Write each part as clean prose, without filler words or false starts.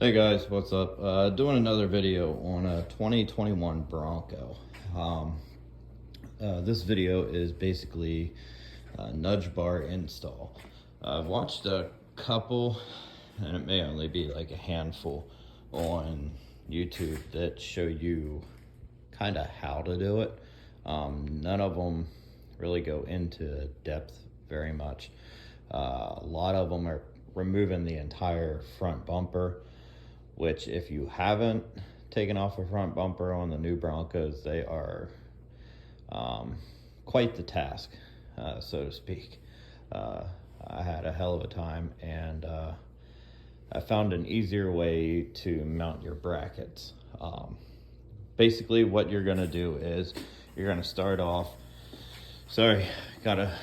Hey guys, what's up? Doing another video on a 2021 Bronco. This video is basically a nudge bar install. I've watched a couple, and it may only be like a handful on YouTube that show you kind of how to do it. None of them really go into depth very much. A lot of them are removing the entire front bumper, which if you haven't taken off a front bumper on the new Broncos, they are quite the task, so to speak. I had a hell of a time, and I found an easier way to mount your brackets. Basically what you're gonna do is you're gonna start off, sorry, gotta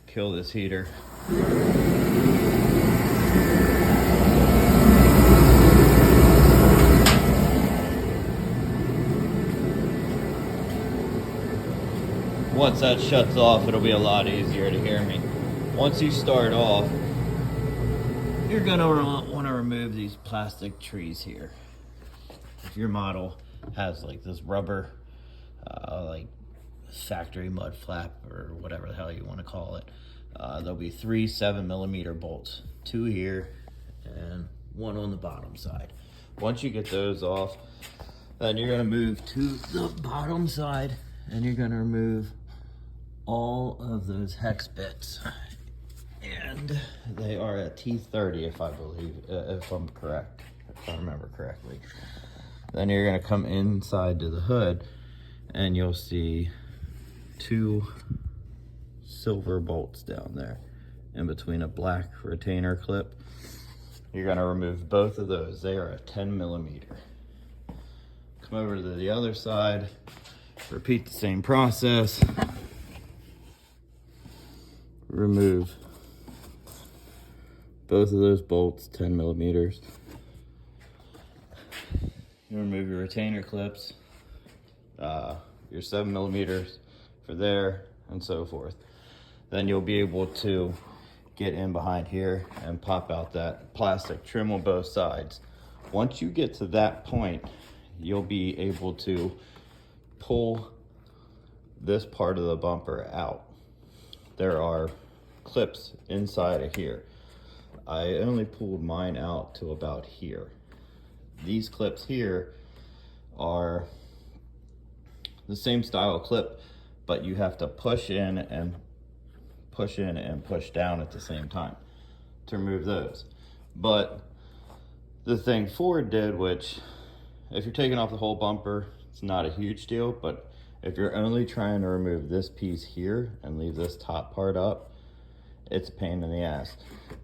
kill this heater. Once that shuts off, it'll be a lot easier to hear me. Once you start off, you're gonna want to remove these plastic trees here. If your model has like this rubber, like factory mud flap or whatever the hell you want to call it, there'll be 3 7mm bolts, 2 here and 1 on the bottom side. Once you get those off, then you're gonna move to the bottom side and you're gonna remove all of those hex bits, and they are at T30 if I believe, if I'm correct, if I remember correctly. Then you're gonna come inside to the hood and you'll see 2 silver bolts down there in between a black retainer clip. You're gonna remove both of those. They are a 10mm. Come over to the other side, repeat the same process. Remove both of those bolts, 10mm. You remove your retainer clips, your 7mm for there, and so forth. Then you'll be able to get in behind here and pop out that plastic trim on both sides. Once you get to that point, you'll be able to pull this part of the bumper out. There are clips inside of here. I only pulled mine out to about here. These clips here are the same style clip, but you have to push in and push down at the same time to remove those. But the thing Ford did, which if you're taking off the whole bumper, it's not a huge deal, but if you're only trying to remove this piece here and leave this top part up, it's a pain in the ass,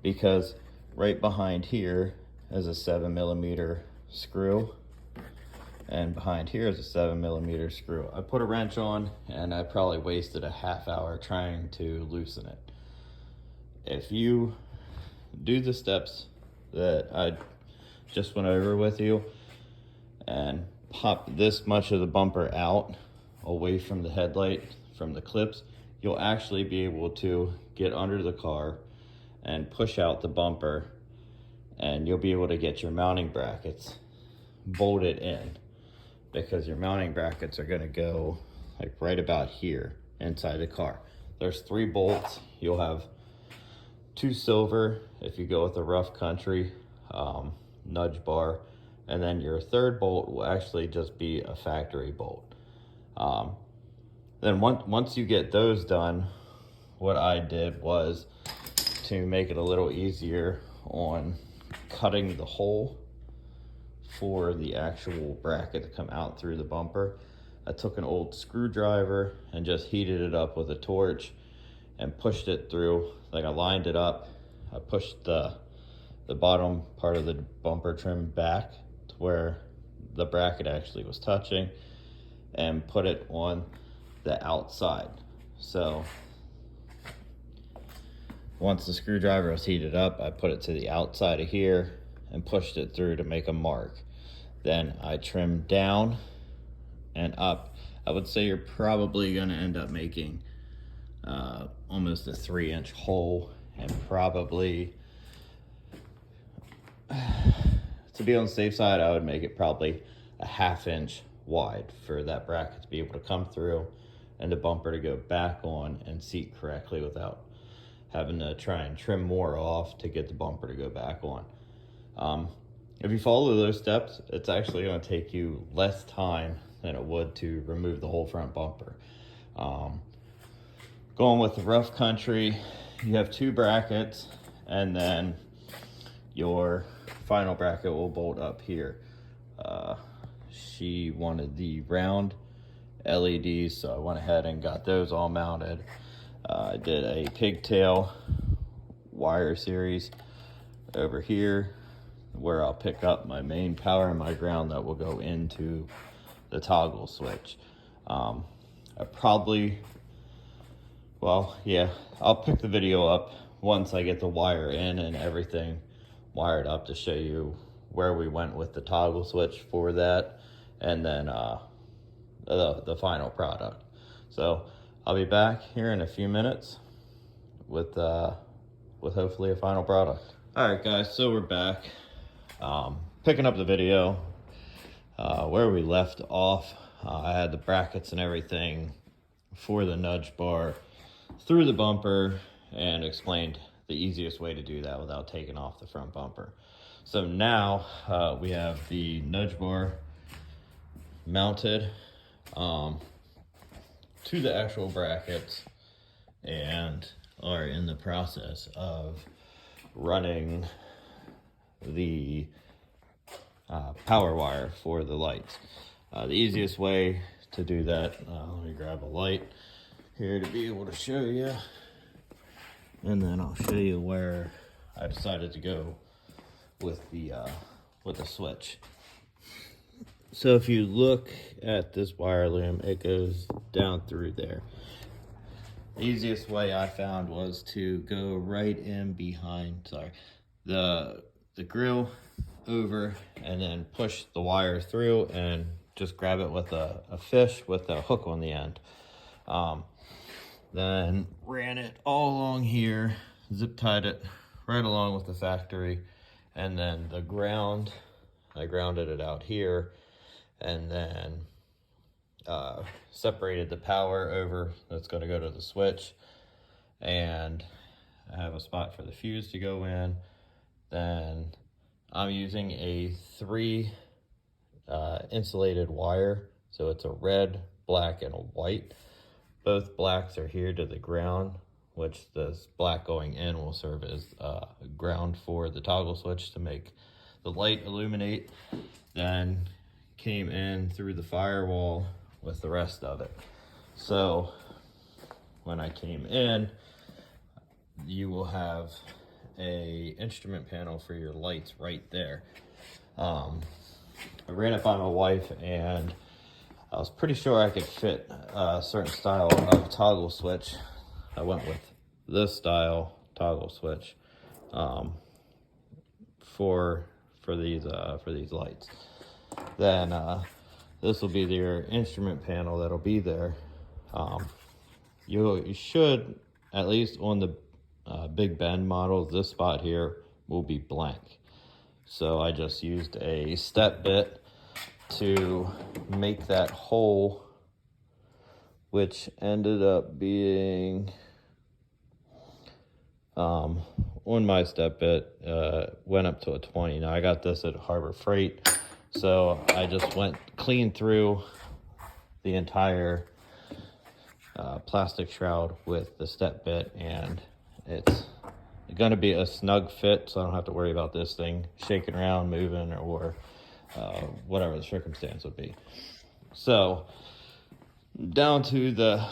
because right behind here is a 7mm screw, and behind here is a 7mm screw. I put a wrench on and I probably wasted a half hour trying to loosen it. If you do the steps that I just went over with you and pop this much of the bumper out away from the headlight, from the clips, you'll actually be able to get under the car and push out the bumper, and you'll be able to get your mounting brackets bolted in, because your mounting brackets are going to go like right about here inside the car. There's 3 bolts. You'll have 2 silver if you go with a rough country nudge bar, and then your 3rd bolt will actually just be a factory bolt. Then once you get those done, what I did was, to make it a little easier on cutting the hole for the actual bracket to come out through the bumper, I took an old screwdriver and just heated it up with a torch and pushed it through. Like, I lined it up, I pushed the bottom part of the bumper trim back to where the bracket actually was touching, and put it on the outside. So once the screwdriver was heated up, I put it to the outside of here and pushed it through to make a mark. Then I trimmed down and up. I would say you're probably going to end up making almost a 3-inch hole, and probably to be on the safe side, I would make it probably a 1/2 inch wide for that bracket to be able to come through and the bumper to go back on and seat correctly without having to try and trim more off to get the bumper to go back on. If you follow those steps, it's actually going to take you less time than it would to remove the whole front bumper. Going with the rough country, you have 2 brackets, and then your final bracket will bolt up here. She wanted the round LEDs, so I went ahead and got those all mounted. I did a pigtail wire series over here where I'll pick up my main power and my ground that will go into the toggle switch. I'll pick the video up once I get the wire in and everything wired up to show you where we went with the toggle switch for that, and then the final product. So I'll be back here in a few minutes with hopefully a final product. All right, guys, so we're back. Picking up the video where we left off. I had the brackets and everything for the nudge bar through the bumper and explained the easiest way to do that without taking off the front bumper. So now we have the nudge bar mounted to the actual brackets and are in the process of running the power wire for the lights. The easiest way to do that, let me grab a light here to be able to show you, and then I'll show you where I decided to go with the switch. So if you look at this wire loom, it goes down through there. The easiest way I found was to go right in behind, the grill over, and then push the wire through and just grab it with a fish with a hook on the end. Then ran it all along here, zip tied it right along with the factory, and then the ground, I grounded it out here, and then separated the power over that's going to go to the switch, and I have a spot for the fuse to go in. Then I'm using a 3 insulated wire, so it's a red, black, and a white. Both blacks are here to the ground, which this black going in will serve as ground for the toggle switch to make the light illuminate. Then came in through the firewall with the rest of it. So when I came in, you will have a instrument panel for your lights right there. I ran it by my wife, and I was pretty sure I could fit a certain style of toggle switch. I went with this style toggle switch for these lights. Then this will be your instrument panel that'll be there. You should, at least on the Big Bend models, this spot here will be blank. So I just used a step bit to make that hole, which ended up being on my step bit, went up to a 20. Now I got this at Harbor Freight, so I just went clean through the entire plastic shroud with the step bit, and it's going to be a snug fit, so I don't have to worry about this thing shaking around, moving, or whatever the circumstance would be. So down to the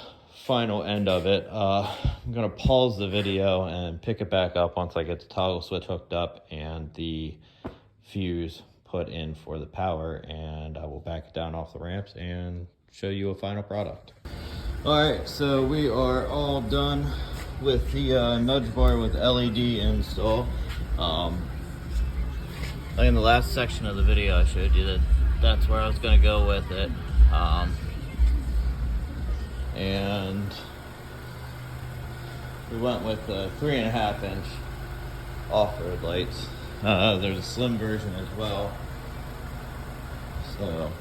final end of it, I'm going to pause the video and pick it back up once I get the toggle switch hooked up and the fuse put in for the power, and I will back it down off the ramps and show you a final product. Alright, so we are all done with the nudge bar with LED install. Like in the last section of the video I showed you that's where I was going to go with it. And we went with 3.5 inch off-road lights. There's a slim version as well. So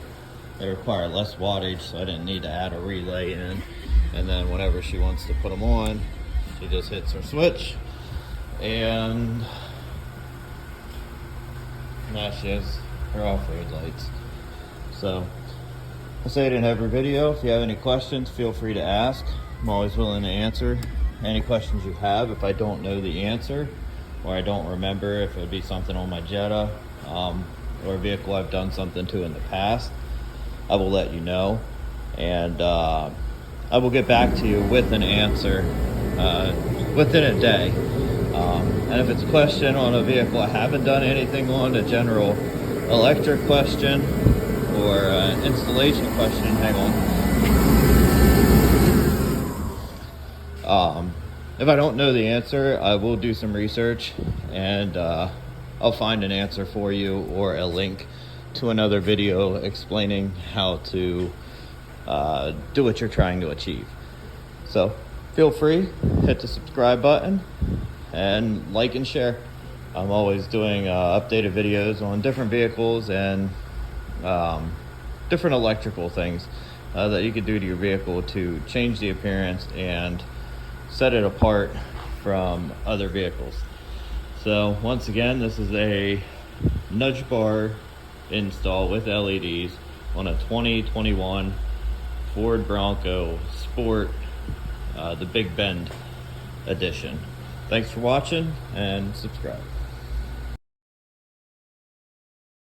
they require less wattage, so I didn't need to add a relay in. And then whenever she wants to put them on, she just hits her switch, and now she has her off-road lights. So I say it in every video. If you have any questions, feel free to ask. I'm always willing to answer any questions you have. If I don't know the answer, or I don't remember, if it would be something on my Jetta, or a vehicle I've done something to in the past, I will let you know, and I will get back to you with an answer within a day. And if it's a question on a vehicle I haven't done anything on, a general electric question or an installation question, hang on. If I don't know the answer, I will do some research, and I'll find an answer for you, or a link to another video explaining how to do what you're trying to achieve. So feel free, hit the subscribe button, and like and share. I'm always doing updated videos on different vehicles and different electrical things that you could do to your vehicle to change the appearance and set it apart from other vehicles. So once again, this is a nudge bar install with LEDs on a 2021 Ford Bronco Sport, the Big Bend edition. Thanks for watching, and subscribe.